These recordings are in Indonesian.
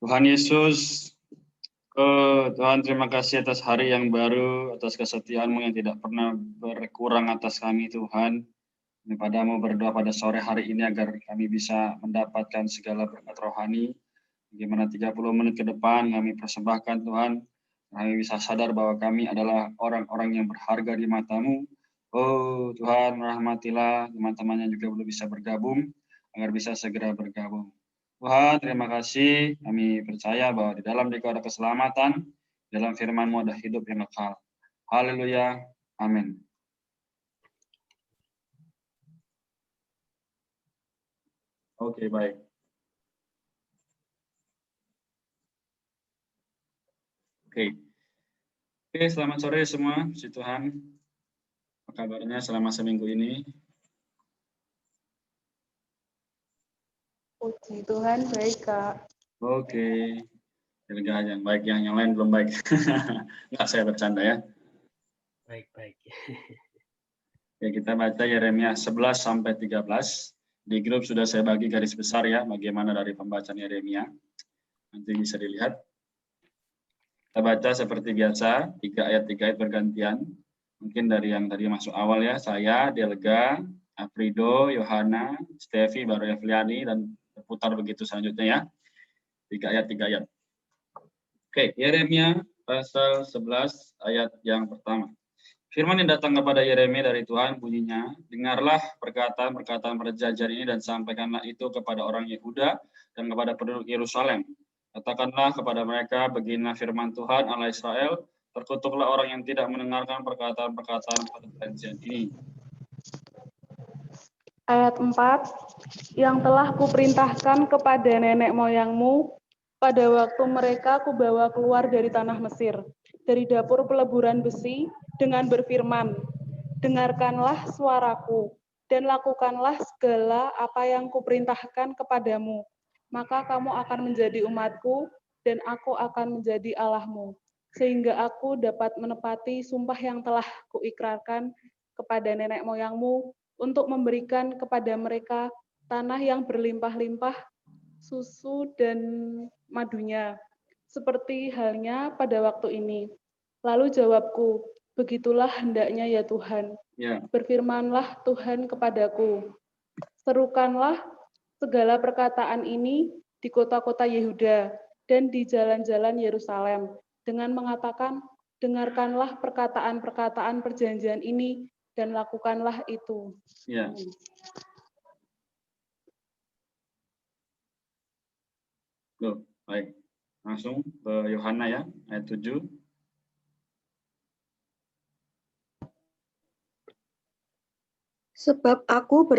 Tuhan Yesus, Tuhan terima kasih atas hari yang baru, atas kesetiaan-Mu yang tidak pernah berkurang atas kami Tuhan. Kami padamu berdoa pada sore hari ini agar kami bisa mendapatkan segala berkat rohani. Bagaimana 30 menit ke depan kami persembahkan Tuhan. Kami bisa sadar bahwa kami adalah orang-orang yang berharga di mata-Mu. Oh Tuhan, rahmatilah teman-teman yang juga belum bisa bergabung, agar bisa segera bergabung. Tuhan, terima kasih. Kami percaya bahwa di dalam Dikau ada keselamatan, dalam firman-Mu ada hidup yang kekal. Haleluya. Amin. Oke, baik. Oke, selamat sore semua, puji Tuhan. Apa kabarnya selama seminggu ini? Puji Tuhan, baik Kak. Oke. Yang baik, yang lain belum baik. Enggak, saya bercanda ya. Baik. Oke, kita baca Yeremia 11 sampai 13. Di grup sudah saya bagi garis besar ya, bagaimana dari pembacaan Yeremia. Nanti bisa dilihat. Kita baca seperti biasa, 3 ayat bergantian. Mungkin dari yang tadi masuk awal ya, saya, Delga, Afrido, Yohana, Stevi, baru Evliani, dan berputar begitu selanjutnya ya. 3 ayat. Oke, Yeremia pasal 11 ayat yang pertama. Firman yang datang kepada Yeremia dari Tuhan bunyinya, dengarlah perkataan-perkataan perjanjian ini dan sampaikanlah itu kepada orang Yehuda dan kepada penduduk Yerusalem. Katakanlah kepada mereka, beginilah firman Tuhan Allah Israel, terkutuklah orang yang tidak mendengarkan perkataan-perkataan perjanjian ini. Ayat 4, yang telah kuperintahkan kepada nenek moyangmu, pada waktu mereka kubawa keluar dari tanah Mesir, dari dapur peleburan besi, dengan berfirman, dengarkanlah suaraku, dan lakukanlah segala apa yang kuperintahkan kepadamu, maka kamu akan menjadi umatku, dan aku akan menjadi Allahmu, sehingga aku dapat menepati sumpah yang telah kuikrarkan kepada nenek moyangmu, untuk memberikan kepada mereka tanah yang berlimpah-limpah susu dan madunya, seperti halnya pada waktu ini. Lalu jawabku, begitulah hendaknya ya Tuhan. Ya. Berfirmanlah Tuhan kepadaku, serukanlah segala perkataan ini di kota-kota Yehuda dan di jalan-jalan Yerusalem, dengan mengatakan, dengarkanlah perkataan-perkataan perjanjian ini dan lakukanlah itu. Ya. Loh, baik. Langsung ke Yohana ya, ayat 7. Sebab aku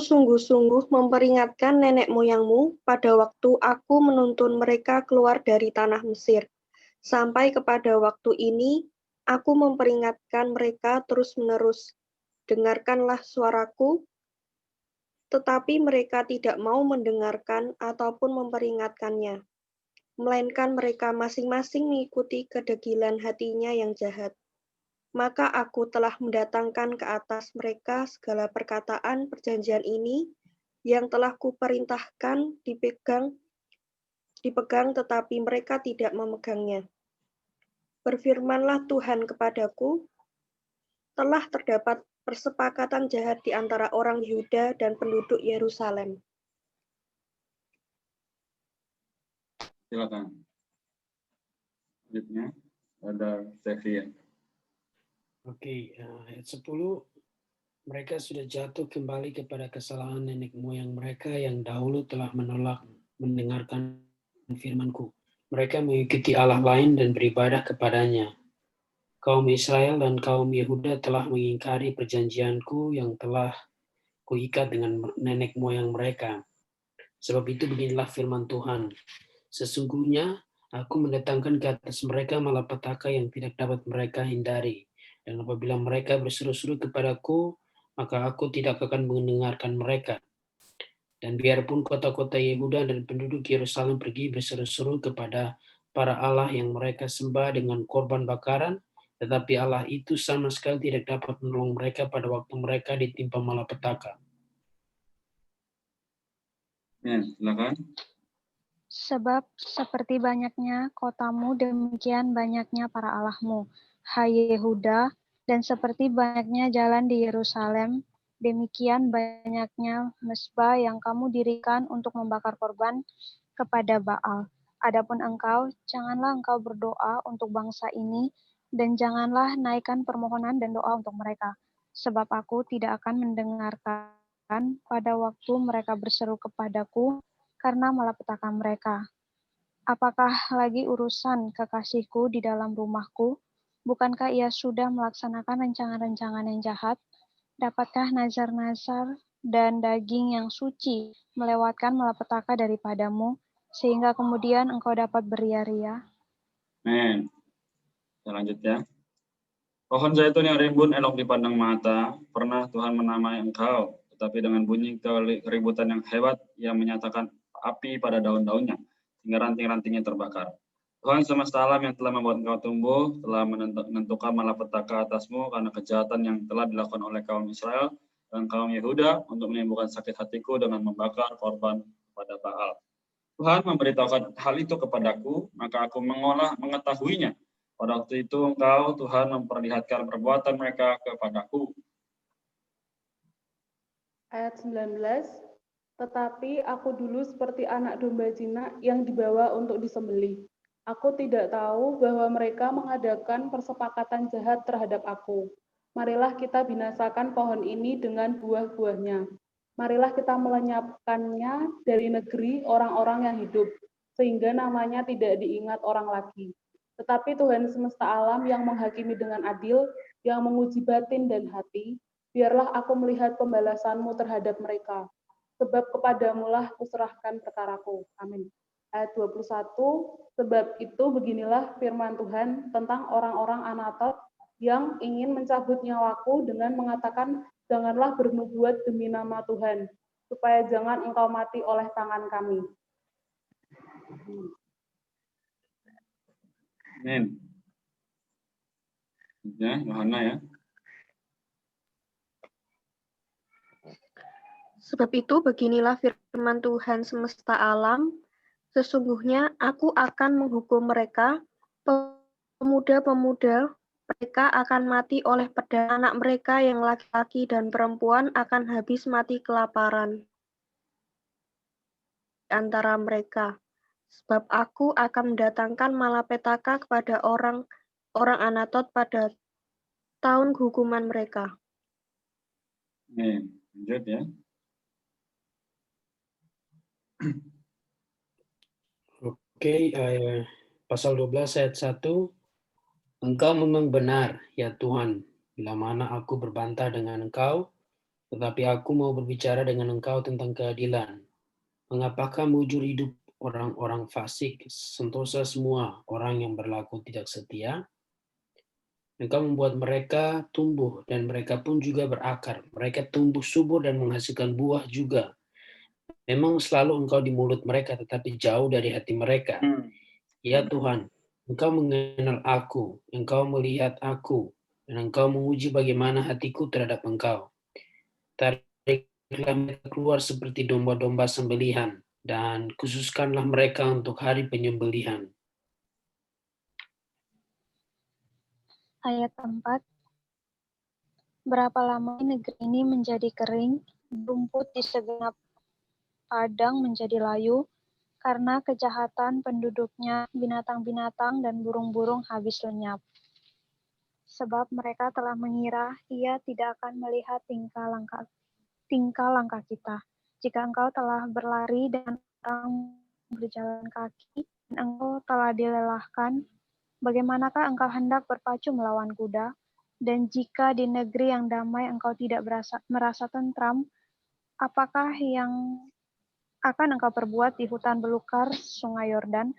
sungguh-sungguh memperingatkan nenek moyangmu pada waktu aku menuntun mereka keluar dari tanah Mesir. Sampai kepada waktu ini, aku memperingatkan mereka terus-menerus. Dengarkanlah suaraku, tetapi mereka tidak mau mendengarkan ataupun memperingatkannya. Melainkan mereka masing-masing mengikuti kedegilan hatinya yang jahat. Maka aku telah mendatangkan ke atas mereka segala perkataan perjanjian ini yang telah kuperintahkan dipegang tetapi mereka tidak memegangnya. Berfirmanlah Tuhan kepadaku, telah terdapat persepakatan jahat di antara orang Yehuda dan penduduk Yerusalem. Silakan. Selanjutnya ada Stevi ya. Oke, ayat 10, mereka sudah jatuh kembali kepada kesalahan nenek moyang mereka yang dahulu telah menolak mendengarkan firman-Ku. Mereka mengikuti Allah lain dan beribadah kepadanya. Kaum Israel dan kaum Yehuda telah mengingkari perjanjian-Ku yang telah Kuikat dengan nenek moyang mereka. Sebab itu beginilah firman Tuhan. Sesungguhnya aku mendatangkan ke atas mereka malapetaka yang tidak dapat mereka hindari. Dan apabila mereka berseru-seru kepadaku, maka aku tidak akan mendengarkan mereka. Dan biarpun kota-kota Yehuda dan penduduk Yerusalem pergi berseru-seru kepada para Allah yang mereka sembah dengan korban bakaran, tetapi Allah itu sama sekali tidak dapat menolong mereka pada waktu mereka ditimpa malapetaka. Ya, silakan. Sebab seperti banyaknya kotamu, demikian banyaknya para allahmu, hai Yehuda, dan seperti banyaknya jalan di Yerusalem, demikian banyaknya mezbah yang kamu dirikan untuk membakar korban kepada Baal. Adapun engkau, janganlah engkau berdoa untuk bangsa ini, dan janganlah naikkan permohonan dan doa untuk mereka, sebab aku tidak akan mendengarkan pada waktu mereka berseru kepadaku, karena malapetaka mereka. Apakah lagi urusan kekasihku di dalam rumahku? Bukankah ia sudah melaksanakan rancangan-rancangan yang jahat? Dapatkah nazar-nazar dan daging yang suci melewatkan malapetaka daripadamu, sehingga kemudian engkau dapat beria-ria? Amin. Kita lanjut ya. Pohon zaitun yang rimbun elok dipandang mata, pernah Tuhan menamai engkau, tetapi dengan bunyi keributan yang hebat, ia menyatakan api pada daun-daunnya, hingga ranting-rantingnya terbakar. Tuhan semesta alam yang telah membuat engkau tumbuh, telah menentukan malapetaka atasmu karena kejahatan yang telah dilakukan oleh kaum Israel dan kaum Yehuda untuk menimbulkan sakit hatiku dengan membakar korban kepada Baal. Tuhan memberitahukan hal itu kepadaku, maka aku mengetahuinya. Pada waktu itu engkau, Tuhan, memperlihatkan perbuatan mereka kepadaku. Ayat 19, tetapi aku dulu seperti anak domba jinak yang dibawa untuk disembelih. Aku tidak tahu bahwa mereka mengadakan persepakatan jahat terhadap aku. Marilah kita binasakan pohon ini dengan buah-buahnya. Marilah kita melenyapkannya dari negeri orang-orang yang hidup, sehingga namanya tidak diingat orang lagi. Tetapi Tuhan semesta alam yang menghakimi dengan adil, yang menguji batin dan hati, biarlah aku melihat pembalasanmu terhadap mereka. Sebab kepadamulah kuserahkan perkaraku. Amin. Ayat 21, sebab itu beginilah firman Tuhan tentang orang-orang Anatot yang ingin mencabut nyawaku dengan mengatakan, janganlah bernubuat demi nama Tuhan, supaya jangan engkau mati oleh tangan kami. Amin. Ya, Yohana ya. Sebab itu beginilah firman Tuhan semesta alam, sesungguhnya aku akan menghukum mereka, pemuda-pemuda mereka akan mati oleh pedang, anak mereka yang laki-laki dan perempuan akan habis mati kelaparan di antara mereka. Sebab aku akan mendatangkan malapetaka kepada orang Anatot pada tahun hukuman mereka. Amin. Lanjut ya. Oke, pasal 12 ayat 1. Engkau memang benar, ya Tuhan, bila mana aku berbantah dengan engkau, tetapi aku mau berbicara dengan engkau tentang keadilan. Mengapakah mujur hidup orang-orang fasik, sentosa semua orang yang berlaku tidak setia? Engkau membuat mereka tumbuh dan mereka pun juga berakar. Mereka tumbuh subur dan menghasilkan buah juga. Memang selalu engkau di mulut mereka tetapi jauh dari hati mereka. Ya Tuhan, engkau mengenal aku, engkau melihat aku, dan engkau menguji bagaimana hatiku terhadap engkau. Tariklah mereka keluar seperti domba-domba sembelihan, dan khususkanlah mereka untuk hari penyembelihan. Ayat 4, berapa lama negeri ini menjadi kering, rumput di segenap padang menjadi layu, karena kejahatan penduduknya, binatang-binatang dan burung-burung habis lenyap. Sebab mereka telah mengira ia tidak akan melihat tingkah langkah kita. Jika engkau telah berlari dan orang berjalan kaki, dan engkau telah dilelahkan, bagaimanakah engkau hendak berpacu melawan kuda? Dan jika di negeri yang damai engkau tidak merasa tentram, apakah yang akan engkau perbuat di hutan belukar sungai Yordan?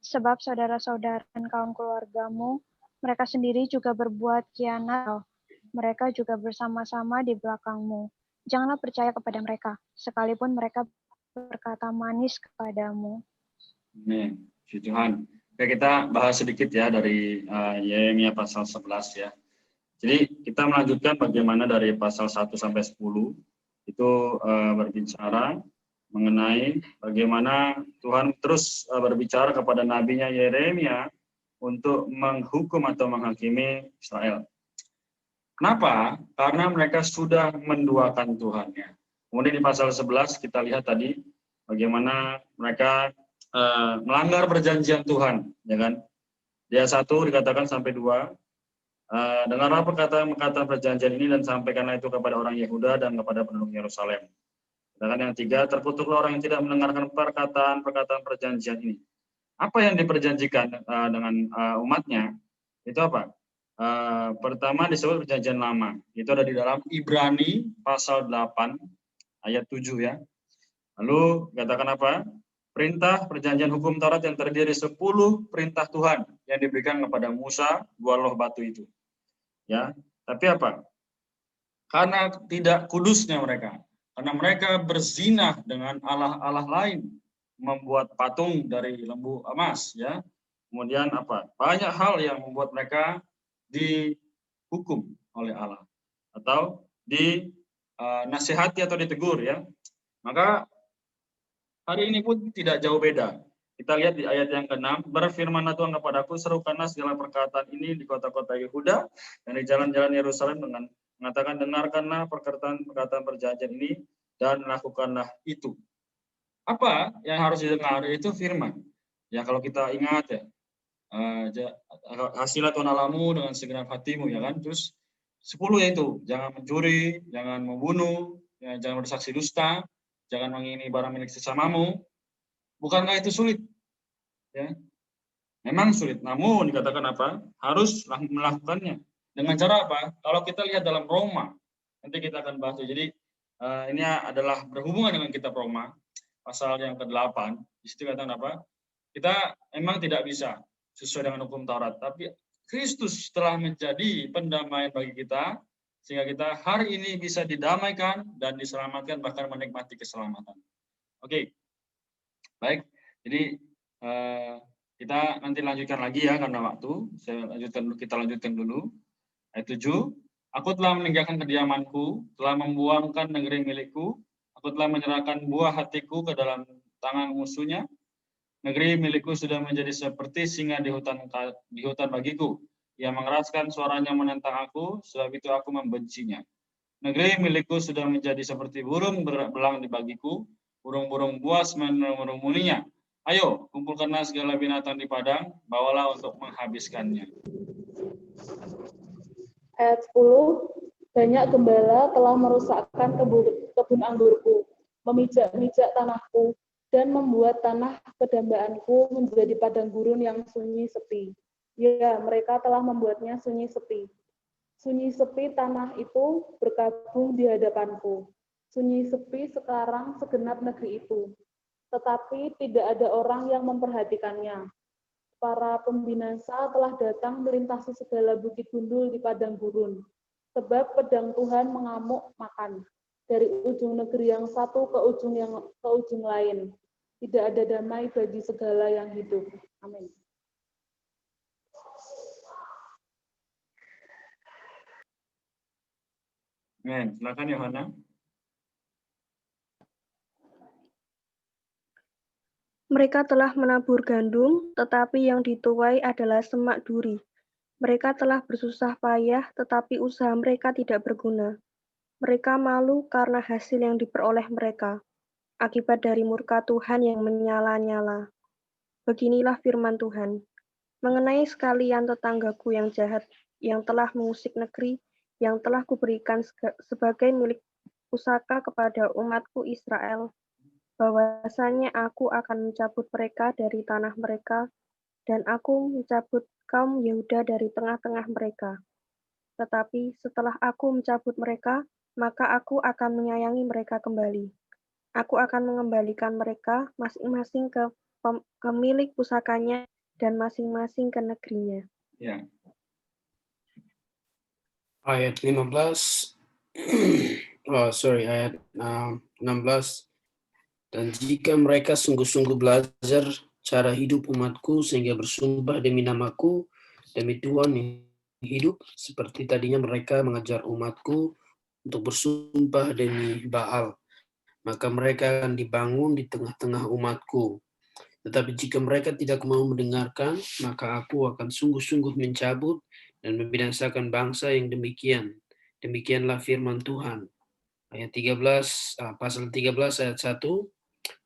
Sebab saudara-saudara dan kaum keluargamu, mereka sendiri juga berbuat khianat. Mereka juga bersama-sama di belakangmu. Janganlah percaya kepada mereka, sekalipun mereka berkata manis kepadamu. Amin. Puji Tuhan. Oke, kita bahas sedikit ya dari Yeremia pasal 11 ya. Jadi kita melanjutkan bagaimana dari pasal 1 sampai 10 itu berbicara mengenai bagaimana Tuhan terus berbicara kepada nabinya Yeremia untuk menghukum atau menghakimi Israel. Kenapa? Karena mereka sudah menduakan Tuhannya. Kemudian di pasal 11 kita lihat tadi bagaimana mereka melanggar perjanjian Tuhan, ya kan? Dia 1 dikatakan sampai 2. Dengarlah perkataan perjanjian ini dan sampaikanlah itu kepada orang Yehuda dan kepada penduduk Yerusalem. Sedangkan yang 3, terkutuklah orang yang tidak mendengarkan perkataan perjanjian ini. Apa yang diperjanjikan dengan umatnya? Itu apa? Pertama disebut perjanjian lama. Itu ada di dalam Ibrani pasal 8 ayat 7 ya. Lalu katakan apa? Perintah perjanjian hukum Taurat yang terdiri 10 perintah Tuhan yang diberikan kepada Musa, dua loh batu itu. Ya, tapi apa? Karena tidak kudusnya mereka, karena mereka berzina dengan allah-allah lain, membuat patung dari lembu emas, ya. Kemudian apa? Banyak hal yang membuat mereka dihukum oleh Allah atau dinasihati atau ditegur, ya. Maka hari ini pun tidak jauh beda. Kita lihat di ayat yang ke-6, berfirmanlah Tuhan kepadaku, serukanlah segala perkataan ini di kota-kota Yehuda dan di jalan-jalan Yerusalem dengan mengatakan, dengarkanlah perkataan perjanjian ini dan lakukanlah itu. Apa yang harus didengar? Itu firman. Ya kalau kita ingat ya, hasilnya Tuhan Allahmu dengan segenap hatimu, ya kan? Terus 10 yaitu, jangan mencuri, jangan membunuh, ya, jangan bersaksi dusta, jangan mengingini barang milik sesamamu. Bukankah itu sulit? Ya. Memang sulit, namun dikatakan apa? Harus melakukannya. Dengan cara apa? Kalau kita lihat dalam Roma, nanti kita akan bahas. Jadi ini adalah berhubungan dengan kitab Roma, pasal yang ke-8. Di situ katakan apa? Kita memang tidak bisa sesuai dengan hukum Taurat, tapi Kristus telah menjadi pendamaian bagi kita, sehingga kita hari ini bisa didamaikan dan diselamatkan, bahkan menikmati keselamatan. Oke. Baik, jadi kita nanti lanjutkan lagi ya karena waktu. Kita lanjutkan dulu. Ayat 7. Aku telah meninggalkan kediamanku, telah membuangkan negeri milikku. Aku telah menyerahkan buah hatiku ke dalam tangan musuhnya. Negeri milikku sudah menjadi seperti singa di hutan bagiku. Ia mengeraskan suaranya menentang aku, sebab itu aku membencinya. Negeri milikku sudah menjadi seperti burung belang di bagiku. Burung-burung buas merumuninya. Ayo, kumpulkanlah segala binatang di padang, bawalah untuk menghabiskannya. Ayat 10, banyak gembala telah merusakkan kebun anggurku, memijak-mijak tanahku, dan membuat tanah kedambaanku menjadi padang gurun yang sunyi sepi. Ya, mereka telah membuatnya sunyi sepi. Sunyi sepi tanah itu berkabung di hadapanku. Sunyi sepi sekarang segenap negeri itu. Tetapi tidak ada orang yang memperhatikannya. Para pembinasa telah datang melintasi segala bukit gundul di padang gurun. Sebab pedang Tuhan mengamuk makan. Dari ujung negeri yang satu ke ujung lain. Tidak ada damai bagi segala yang hidup. Amin. Amin. Silakan Yohana. Mereka telah menabur gandum, tetapi yang dituai adalah semak duri. Mereka telah bersusah payah, tetapi usaha mereka tidak berguna. Mereka malu karena hasil yang diperoleh mereka, akibat dari murka Tuhan yang menyala-nyala. Beginilah firman Tuhan. Mengenai sekalian tetanggaku yang jahat, yang telah mengusik negeri, yang telah kuberikan sebagai milik pusaka kepada umatku Israel, bahwasanya aku akan mencabut mereka dari tanah mereka, dan aku mencabut kaum Yehuda dari tengah-tengah mereka. Tetapi setelah aku mencabut mereka, maka aku akan menyayangi mereka kembali. Aku akan mengembalikan mereka masing-masing ke milik pusakanya dan masing-masing ke negerinya. Ya. Ayat 15. Ayat 16. Dan jika mereka sungguh-sungguh belajar cara hidup umatku sehingga bersumpah demi namaku, demi Tuhan yang hidup, seperti tadinya mereka mengajar umatku untuk bersumpah demi Baal, maka mereka akan dibangun di tengah-tengah umatku. Tetapi jika mereka tidak mau mendengarkan, maka aku akan sungguh-sungguh mencabut dan membinasakan bangsa yang demikian. Demikianlah firman Tuhan. Ayat 13, pasal 13 ayat 1.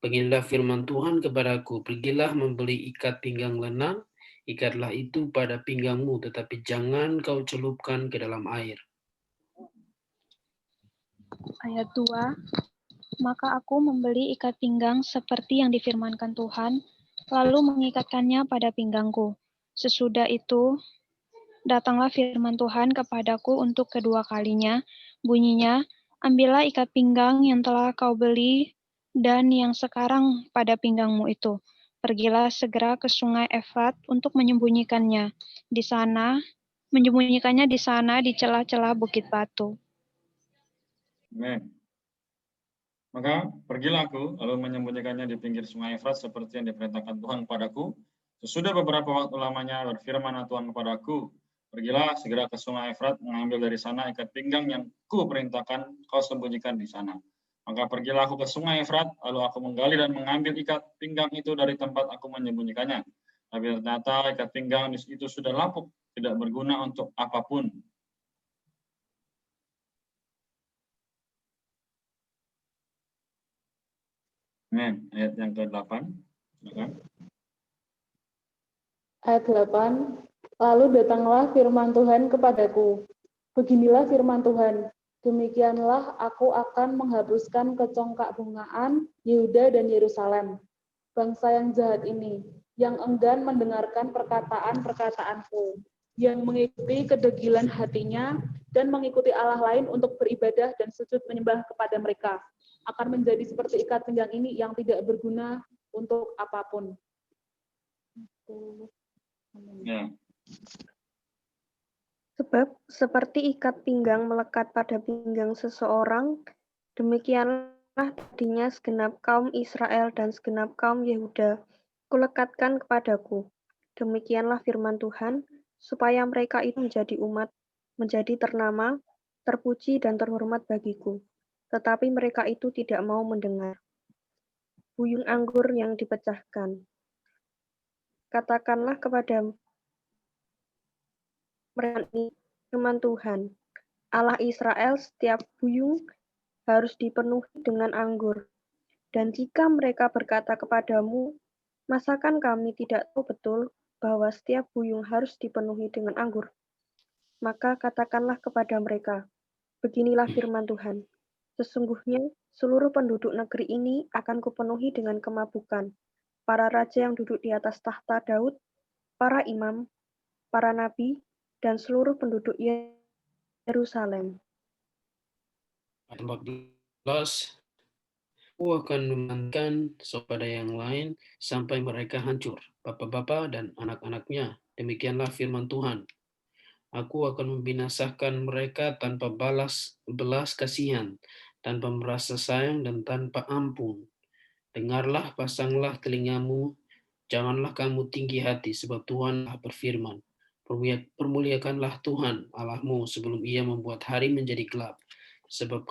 Beginilah firman Tuhan kepadaku, pergilah membeli ikat pinggang lenang, ikatlah itu pada pinggangmu, tetapi jangan kau celupkan ke dalam air. Ayat 2. Maka aku membeli ikat pinggang seperti yang difirmankan Tuhan, lalu mengikatkannya pada pinggangku. Sesudah itu, datanglah firman Tuhan kepadaku untuk kedua kalinya, bunyinya, ambillah ikat pinggang yang telah kau beli dan yang sekarang pada pinggangmu itu. Pergilah segera ke sungai Efrat untuk menyembunyikannya di sana di celah-celah bukit batu. Amin. Maka pergilah aku, lalu menyembunyikannya di pinggir sungai Efrat seperti yang diperintahkan Tuhan kepadaku. Sesudah beberapa waktu lamanya berfirman Tuhan kepadaku, pergilah segera ke sungai Efrat, mengambil dari sana ikat pinggang yang ku perintahkan kau sembunyikan di sana. Maka pergilah aku ke sungai Efrat, lalu aku menggali dan mengambil ikat pinggang itu dari tempat aku menyembunyikannya. Tapi ternyata ikat pinggang itu sudah lapuk, tidak berguna untuk apapun. Amin. Ayat yang ke-8. Silakan. Ayat 8, lalu datanglah firman Tuhan kepadaku. Beginilah firman Tuhan, demikianlah aku akan menghapuskan kecongkak bungaan Yehuda dan Yerusalem. Bangsa yang jahat ini, yang enggan mendengarkan perkataan-perkataanku, yang mengikuti kedegilan hatinya dan mengikuti Allah lain untuk beribadah dan sujud menyembah kepada mereka, akan menjadi seperti ikat pinggang ini yang tidak berguna untuk apapun. Ya. Sebab seperti ikat pinggang melekat pada pinggang seseorang, demikianlah tadinya segenap kaum Israel dan segenap kaum Yehuda kulekatkan kepadaku. Demikianlah firman Tuhan, supaya mereka itu menjadi umat, menjadi ternama, terpuji dan terhormat bagiku. Tetapi mereka itu tidak mau mendengar. Buyung anggur yang dipecahkan. Katakanlah kepada mereka ini, firman Tuhan, Allah Israel, setiap buyung harus dipenuhi dengan anggur. Dan jika mereka berkata kepadamu, masakan kami tidak tahu betul bahwa setiap buyung harus dipenuhi dengan anggur? Maka katakanlah kepada mereka, beginilah firman Tuhan, sesungguhnya seluruh penduduk negeri ini akan kupenuhi dengan kemabukan. Para raja yang duduk di atas tahta Daud, para imam, para nabi, dan seluruh penduduk Yerusalem. Ayat 14, aku akan memanggilkan kepada yang lain sampai mereka hancur, bapak-bapak dan anak-anaknya. Demikianlah firman Tuhan. Aku akan membinasakan mereka tanpa belas kasihan, tanpa merasa sayang dan tanpa ampun. Dengarlah, pasanglah telingamu, janganlah kamu tinggi hati, sebab Tuhan telah berfirman. Permuliakanlah Tuhan Allahmu sebelum ia membuat hari menjadi gelap. Sebab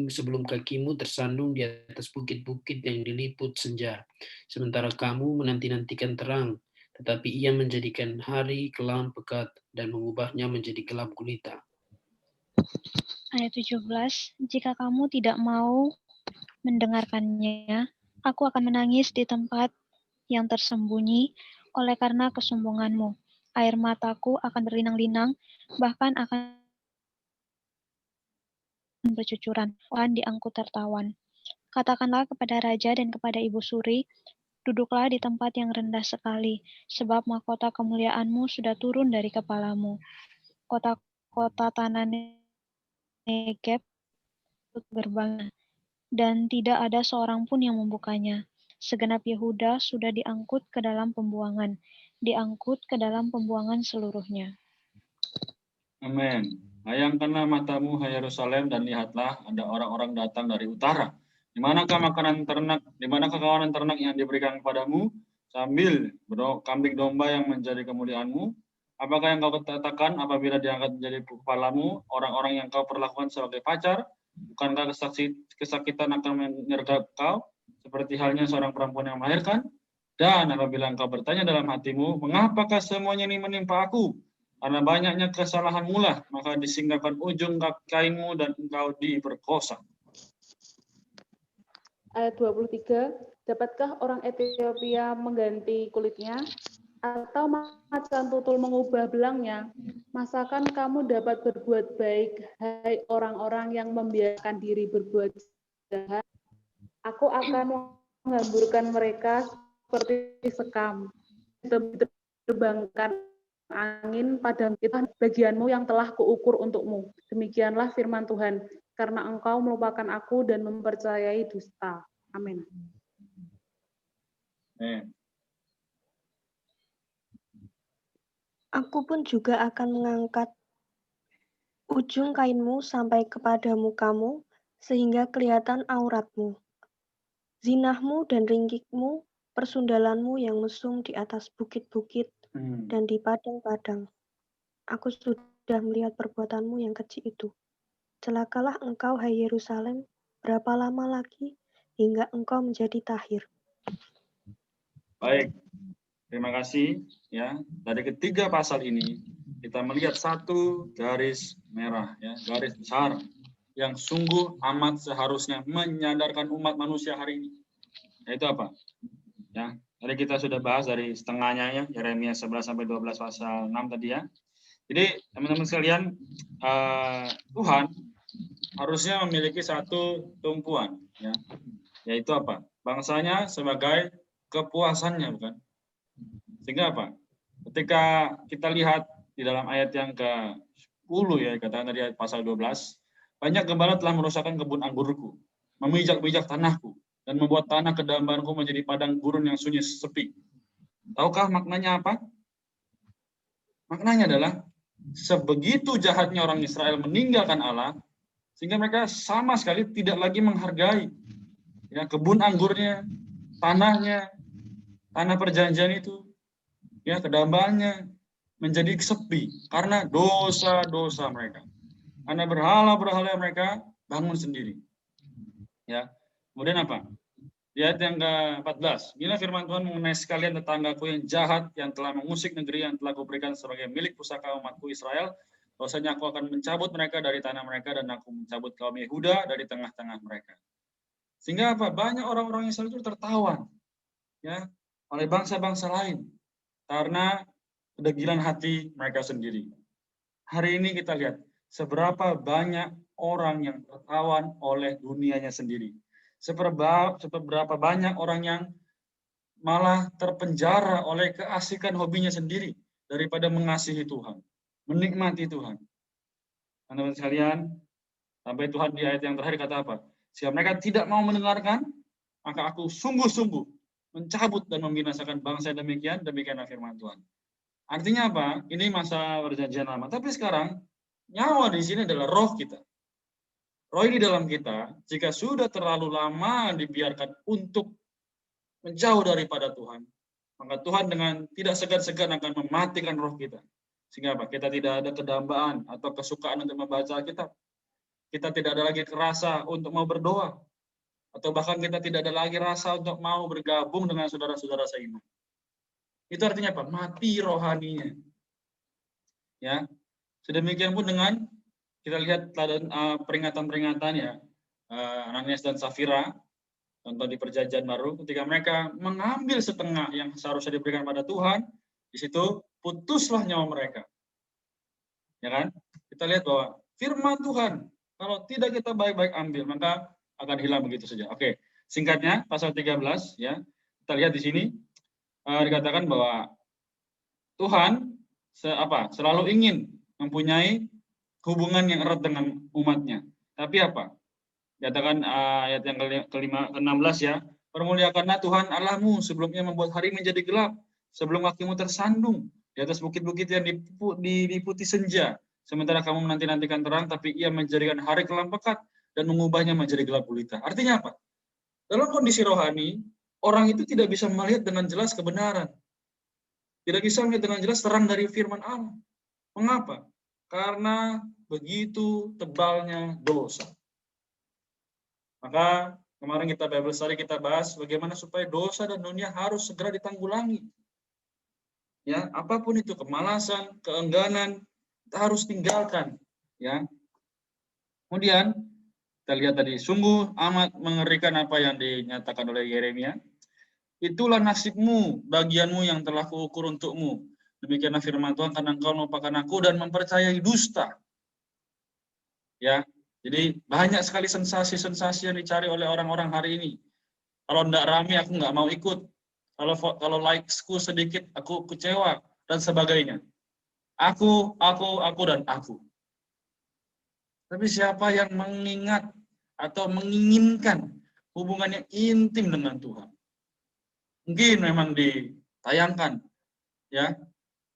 sebelum kakimu tersandung di atas bukit-bukit yang diliput senja. Sementara kamu menanti-nantikan terang, tetapi ia menjadikan hari kelam pekat dan mengubahnya menjadi gelap gulita. Ayat 17, jika kamu tidak mau mendengarkannya, aku akan menangis di tempat yang tersembunyi oleh karena kesombonganmu. Air mataku akan berlinang-linang, bahkan akan bercucuran. Tuhan diangkut tertawan. Katakanlah kepada raja dan kepada ibu suri, duduklah di tempat yang rendah sekali, sebab mahkota kemuliaanmu sudah turun dari kepalamu. Kota-kota tanah Negeb gerbangnya, dan tidak ada seorang pun yang membukanya. Segenap Yehuda sudah diangkut ke dalam pembuangan, seluruhnya. Amin. Hayangkanlah matamu, hai Yerusalem, dan lihatlah ada orang-orang datang dari utara. Di manakah kawanan ternak yang diberikan kepadamu, sambil kambing domba yang menjadi kemuliaanmu? Apakah yang kau katakan apabila diangkat menjadi kepalamu, orang-orang yang kau perlakukan sebagai pacar? Bukankah kesakitan akan menyergap kau, seperti halnya seorang perempuan yang melahirkan? Dan apabila engkau bertanya dalam hatimu, mengapakah semuanya ini menimpa aku? Karena banyaknya kesalahanmu lah, maka disinggahkan ujung kainmu dan engkau diperkosa. Ayat 23, dapatkah orang Ethiopia mengganti kulitnya? Atau macan tutul mengubah belangnya? Masakan kamu dapat berbuat baik, hai orang-orang yang membiarkan diri berbuat jahat? Aku akan menghamburkan mereka seperti sekam, diterbangkan angin pada itu bagianmu yang telah kuukur untukmu. Demikianlah firman Tuhan, karena engkau melupakan aku dan mempercayai dusta. Amin. Aku pun juga akan mengangkat ujung kainmu sampai kepada mukamu, sehingga kelihatan auratmu. Zinahmu dan ringgikmu, persundalanmu yang mesum di atas bukit-bukit dan di padang-padang. Aku sudah melihat perbuatanmu yang kecil itu. Celakalah engkau, hai Yerusalem, berapa lama lagi hingga engkau menjadi tahir. Baik, terima kasih. Ya, dari ketiga pasal ini kita melihat satu garis merah, ya, garis besar yang sungguh amat seharusnya menyadarkan umat manusia hari ini. Yaitu apa? Ya, tadi kita sudah bahas dari setengahnya ya, Yeremia 11 sampai 12 pasal 6 tadi ya. Jadi teman-teman sekalian, Tuhan harusnya memiliki satu tumpuan, ya, yaitu apa? Bangsanya sebagai kepuasannya, bukan? Sehingga apa? Ketika kita lihat di dalam ayat yang ke-10 ya, katakan tadi ayat pasal 12, banyak gembala telah merusakkan kebun anggurku, memijak-bijak tanahku, dan membuat tanah kedambaanku menjadi padang gurun yang sunyi sepi. Tahukah maknanya apa? Maknanya adalah sebegitu jahatnya orang Israel meninggalkan Allah, sehingga mereka sama sekali tidak lagi menghargai ya kebun anggurnya, tanahnya, tanah perjanjian itu, ya kedambaannya menjadi sepi karena dosa-dosa mereka. Karena berhala-berhala mereka bangun sendiri. Ya. Kemudian apa? Di ayat yang ke-14, inilah firman Tuhan mengenai sekalian tetanggaku yang jahat, yang telah mengusik negeri yang telah kuberikan sebagai milik pusaka umatku Israel, bahwasanya aku akan mencabut mereka dari tanah mereka, dan aku mencabut kaum Yehuda dari tengah-tengah mereka. Sehingga apa? Banyak orang-orang Israel itu tertawan ya oleh bangsa-bangsa lain karena kedegilan hati mereka sendiri. Hari ini kita lihat seberapa banyak orang yang tertawan oleh dunianya sendiri. Seberapa banyak orang yang malah terpenjara oleh keasikan hobinya sendiri daripada mengasihi Tuhan, menikmati Tuhan. Teman-teman sekalian, sampai Tuhan di ayat yang terakhir kata apa? Jika mereka tidak mau mendengarkan, maka aku sungguh-sungguh mencabut dan membinasakan bangsa demikian, demikianlah firman Tuhan. Artinya apa? Ini masa perjanjian lama. Tapi sekarang, nyawa di sini adalah roh kita. Roh ini dalam kita, jika sudah terlalu lama dibiarkan untuk menjauh daripada Tuhan, maka Tuhan dengan tidak segan-segan akan mematikan roh kita. Sehingga apa? Kita tidak ada kedambaan atau kesukaan untuk membaca Alkitab. Kita tidak ada lagi rasa untuk mau berdoa. Atau bahkan kita tidak ada lagi rasa untuk mau bergabung dengan saudara-saudara seiman. Itu artinya apa? Mati rohaninya. Ya. Sedemikian pun dengan kita lihat peringatan-peringatan ya, Ananias dan Safira, contoh di Perjanjian Baru, ketika mereka mengambil setengah yang seharusnya diberikan pada Tuhan, di situ putuslah nyawa mereka. Ya kan? Kita lihat bahwa firman Tuhan, kalau tidak kita baik-baik ambil, maka akan hilang begitu saja. Oke, singkatnya pasal 13 ya. Kita lihat di sini dikatakan bahwa Tuhan selalu ingin mempunyai hubungan yang erat dengan umatnya. Tapi apa? Dikatakan ayat yang ke-16 ya, permuliakanlah Tuhan Allahmu sebelum Ia membuat hari menjadi gelap, sebelum kakimu tersandung di atas bukit-bukit yang diliputi senja. Sementara kamu menanti-nantikan terang, tapi Ia menjadikan hari kelam pekat dan mengubahnya menjadi gelap gulita. Artinya apa? Dalam kondisi rohani, orang itu tidak bisa melihat dengan jelas kebenaran. Tidak bisa melihat dengan jelas terang dari firman Allah. Mengapa? Karena begitu tebalnya dosa. Maka kemarin kita Bible study kita bahas bagaimana supaya dosa dan dunia harus segera ditanggulangi. Ya, apapun itu kemalasan, keengganan, kita harus tinggalkan, ya. Kemudian kita lihat tadi, sungguh amat mengerikan apa yang dinyatakan oleh Yeremia. Itulah nasibmu, bagianmu yang telah kuukur untukmu. Demikianlah firman Tuhan, karena engkau melupakan aku dan mempercayai dusta. Ya, jadi banyak sekali sensasi-sensasi yang dicari oleh orang-orang hari ini. Kalau enggak rame, aku nggak mau ikut. Kalau likes-ku sedikit, aku kecewa dan sebagainya. Aku, dan aku. Tapi siapa yang mengingat atau menginginkan hubungannya intim dengan Tuhan? Mungkin memang ditayangkan, ya.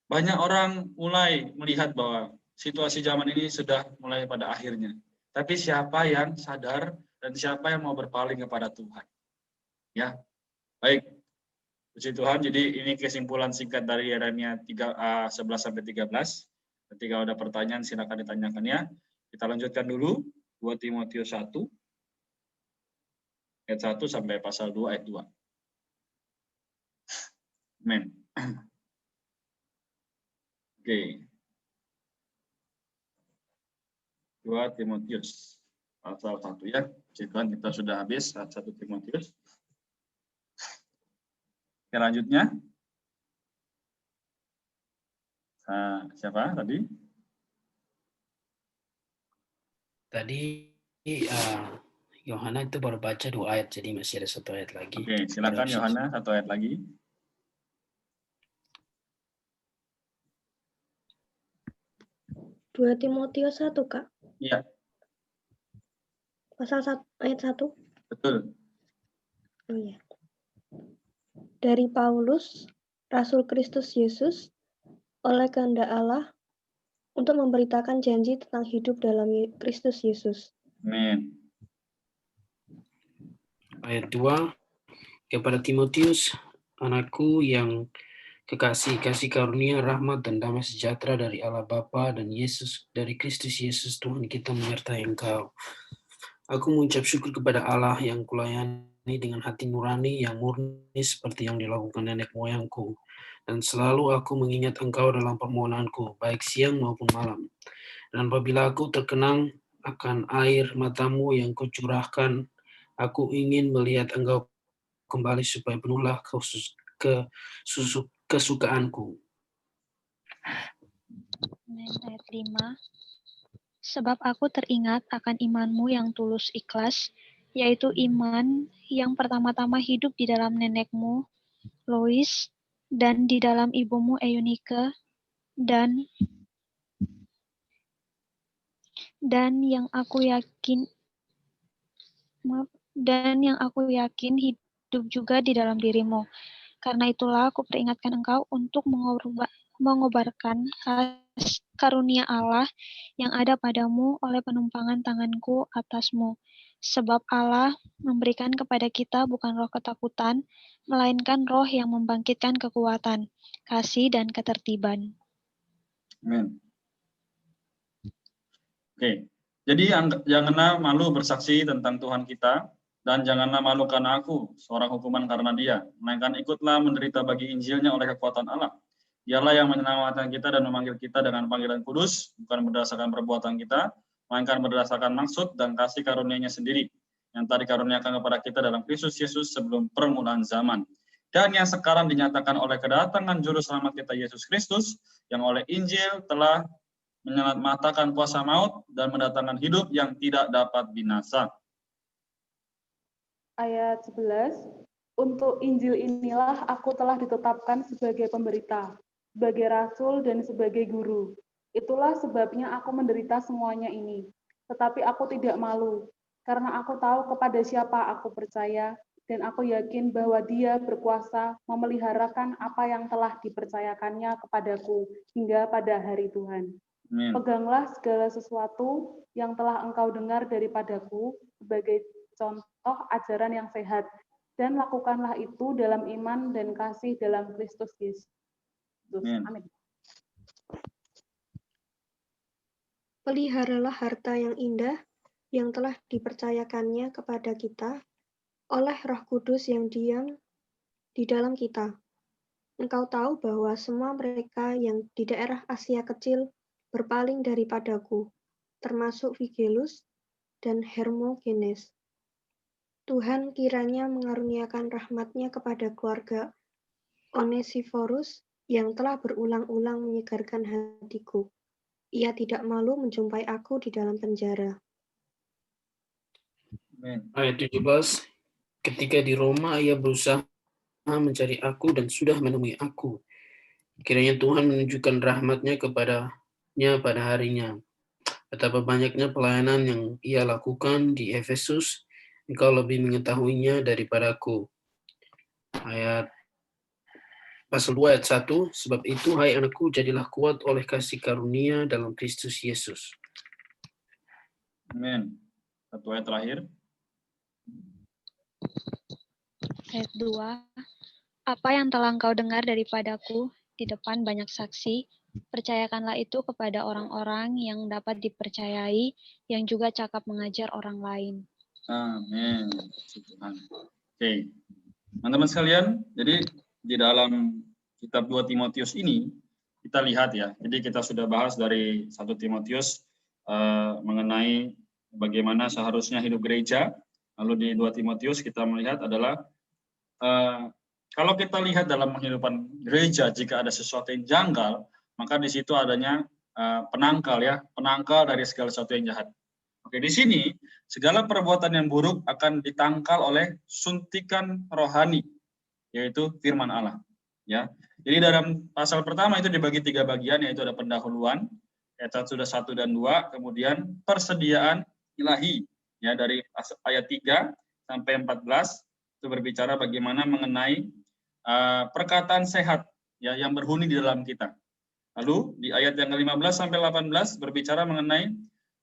Banyak orang mulai melihat bahwa situasi zaman ini sudah mulai pada akhirnya. Tapi siapa yang sadar dan siapa yang mau berpaling kepada Tuhan? Ya, baik. Puji Tuhan, jadi ini kesimpulan singkat dari Yeremia 11-13. Ketika ada pertanyaan silakan ditanyakan ya. Kita lanjutkan dulu 2 Timotius 1 ayat 1 sampai pasal 2 ayat 2. Amin. Oke. 2 Timotius pasal 1 ya. Puji Tuhan, kita sudah habis 1 Timotius. Selanjutnya, siapa tadi? Tadi Yohana itu baru baca 2 ayat, jadi masih ada 1 ayat lagi. Oke, silakan Yohana 1 ayat lagi. Dua Timotius 1, Kak. Iya. Pasal 1, ayat 1. Betul. Oh iya. Dari Paulus, Rasul Kristus Yesus, oleh kehendak Allah, untuk memberitakan janji tentang hidup dalam Kristus Yesus. Amin. Ayat 2, kepada Timotius, anakku yang kekasih, kasih karunia, rahmat, dan damai sejahtera dari Allah Bapa dan Yesus, dari Kristus Yesus Tuhan kita menyertai engkau. Aku mengucap syukur kepada Allah yang kulayani dengan hati nurani yang murni seperti yang dilakukan nenek moyangku. Dan selalu aku mengingat engkau dalam permohonanku, baik siang maupun malam. Dan apabila aku terkenang akan air matamu yang kucurahkan, aku ingin melihat engkau kembali supaya penuhlah kesukaanku. Ayat 5. Sebab aku teringat akan imanmu yang tulus ikhlas, yaitu iman yang pertama-tama hidup di dalam nenekmu, Lois, dan di dalam ibumu Eunike, dan yang aku yakin hidup juga di dalam dirimu. Karena itulah aku peringatkan engkau untuk mengobarkan karunia Allah yang ada padamu oleh penumpangan tanganku atasmu. Sebab Allah memberikan kepada kita bukan roh ketakutan, melainkan roh yang membangkitkan kekuatan, kasih, dan ketertiban. Amin. Oke, jadi janganlah malu bersaksi tentang Tuhan kita, dan janganlah malu karena aku, seorang hukuman karena dia, melainkan ikutlah menderita bagi Injilnya oleh kekuatan Allah. Dialah yang menyelamatkan kita dan memanggil kita dengan panggilan kudus, bukan berdasarkan perbuatan kita, melainkan berdasarkan maksud dan kasih karunia-Nya sendiri, yang tadi karuniakan kepada kita dalam Kristus Yesus sebelum permulaan zaman. Dan yang sekarang dinyatakan oleh kedatangan Juru Selamat kita Yesus Kristus, yang oleh Injil telah menyelamatkan kuasa maut dan mendatangkan hidup yang tidak dapat binasa. Ayat 11, untuk Injil inilah aku telah ditetapkan sebagai pemberita, sebagai rasul dan sebagai guru. Itulah sebabnya aku menderita semuanya ini. Tetapi aku tidak malu, karena aku tahu kepada siapa aku percaya, dan aku yakin bahwa Dia berkuasa memeliharakan apa yang telah dipercayakannya kepadaku hingga pada hari Tuhan. Amin. Peganglah segala sesuatu yang telah engkau dengar daripadaku sebagai contoh ajaran yang sehat, dan lakukanlah itu dalam iman dan kasih dalam Kristus Yesus. Amin. Peliharalah harta yang indah, yang telah dipercayakannya kepada kita oleh Roh Kudus yang diam di dalam kita. Engkau tahu bahwa semua mereka yang di daerah Asia Kecil berpaling daripadaku, termasuk Figelus dan Hermogenes. Tuhan kiranya mengaruniakan rahmat-Nya kepada keluarga Onesiphorus yang telah berulang-ulang menyegarkan hatiku. Ia tidak malu menjumpai aku di dalam penjara. Amin. Ayat 17, ketika di Roma ia berusaha mencari aku dan sudah menemui aku. Kiranya Tuhan menunjukkan rahmat-Nya kepadanya pada harinya. Betapa banyaknya pelayanan yang ia lakukan di Efesus, engkau lebih mengetahuinya daripadaku. Ayat pasal 2 ayat 1, sebab itu hai anakku jadilah kuat oleh kasih karunia dalam Kristus Yesus. Amin. Satu ayat terakhir. Ayat 2. Apa yang telah engkau dengar daripadaku di depan banyak saksi, percayakanlah itu kepada orang-orang yang dapat dipercayai, yang juga cakap mengajar orang lain. Amin. Puji Tuhan. Oke. Teman-teman sekalian, jadi di dalam kitab 2 Timotius ini, kita lihat ya, jadi kita sudah bahas dari 1 Timotius mengenai bagaimana seharusnya hidup gereja, lalu di 2 Timotius kita melihat adalah kalau kita lihat dalam kehidupan gereja, jika ada sesuatu yang janggal, maka di situ adanya penangkal ya, penangkal dari segala sesuatu yang jahat. Oke, di sini segala perbuatan yang buruk akan ditangkal oleh suntikan rohani, yaitu firman Allah. Ya, jadi dalam pasal pertama itu dibagi 3 bagian, yaitu ada pendahuluan, ayat 1 dan 2, kemudian persediaan ilahi, ya dari ayat 3 sampai 14 itu berbicara bagaimana mengenai perkataan sehat, ya yang berhuni di dalam kita. Lalu di ayat yang ke-15 sampai 18 berbicara mengenai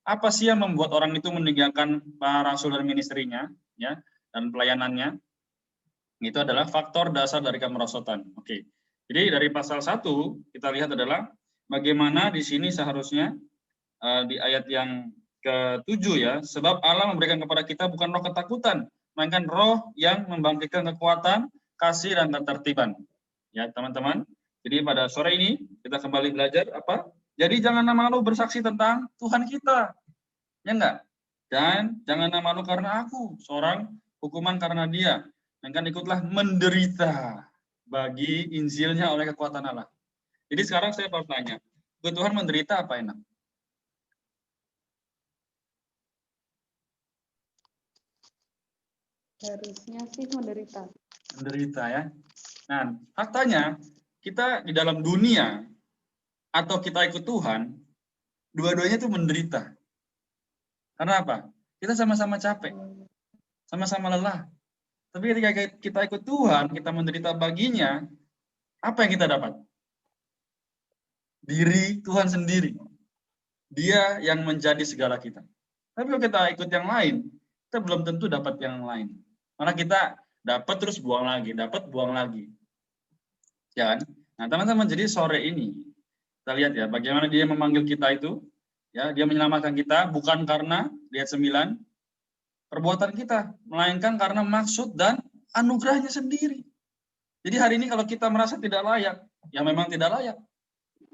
apa sih yang membuat orang itu meninggalkan para rasul dan ministerinya, ya, dan pelayanannya. Itu adalah faktor dasar dari kemerosotan. Oke. Jadi dari pasal 1 kita lihat adalah bagaimana di sini seharusnya di ayat yang ke-7 ya, sebab Allah memberikan kepada kita bukan roh ketakutan, melainkan roh yang membangkitkan kekuatan, kasih dan ketertiban. Ya, teman-teman. Jadi pada sore ini kita kembali belajar apa? Jadi jangan malu bersaksi tentang Tuhan kita. Ya enggak? Dan jangan malu karena aku, seorang hukuman karena dia. Dan ikutlah menderita bagi Injilnya oleh kekuatan Allah. Jadi sekarang saya mau tanya, Tuhan menderita apa enak? Harusnya sih menderita. Menderita ya. Nah, faktanya kita di dalam dunia atau kita ikut Tuhan, dua-duanya itu menderita. Karena apa? Kita sama-sama capek, sama-sama lelah. Tapi ketika kita ikut Tuhan, kita menderita baginya, apa yang kita dapat? Diri Tuhan sendiri. Dia yang menjadi segala kita. Tapi kalau kita ikut yang lain, kita belum tentu dapat yang lain. Malah kita dapat terus buang lagi, dapat buang lagi. Ya kan? Nah, teman-teman, jadi sore ini kita lihat ya bagaimana dia memanggil kita itu, ya, dia menyelamatkan kita bukan karena lihat 9 perbuatan kita, melainkan karena maksud dan anugerahnya sendiri. Jadi hari ini kalau kita merasa tidak layak, ya memang tidak layak.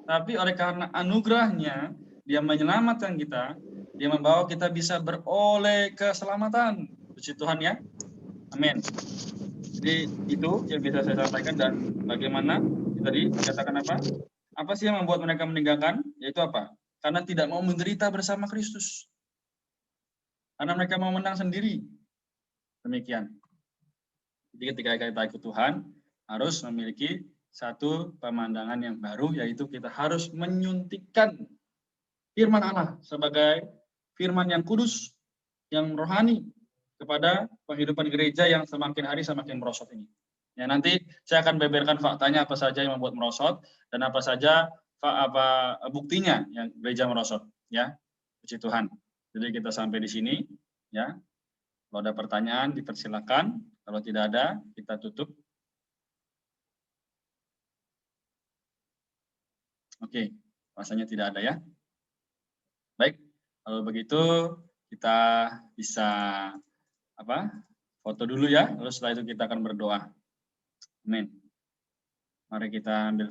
Tapi oleh karena anugerahnya, dia menyelamatkan kita, dia membawa kita bisa beroleh keselamatan. Puji Tuhan ya. Amin. Jadi itu yang bisa saya sampaikan. Dan bagaimana tadi dikatakan apa? Apa sih yang membuat mereka meninggalkan? Yaitu apa? Karena tidak mau menderita bersama Kristus. Karena mereka mau menang sendiri. Demikian. Jadi ketika kita ikut Tuhan, harus memiliki satu pemandangan yang baru, yaitu kita harus menyuntikkan firman Allah sebagai firman yang kudus, yang rohani, kepada kehidupan gereja yang semakin hari semakin merosot ini. Ya, nanti saya akan beberkan faktanya apa saja yang membuat merosot dan apa saja apa buktinya yang gereja merosot. Ya, puji Tuhan. Jadi kita sampai di sini. Ya, kalau ada pertanyaan dipersilakan. Kalau tidak ada, kita tutup. Oke, rasanya tidak ada ya. Baik, kalau begitu kita bisa foto dulu ya, lalu setelah itu kita akan berdoa. Amin. Mari kita ambil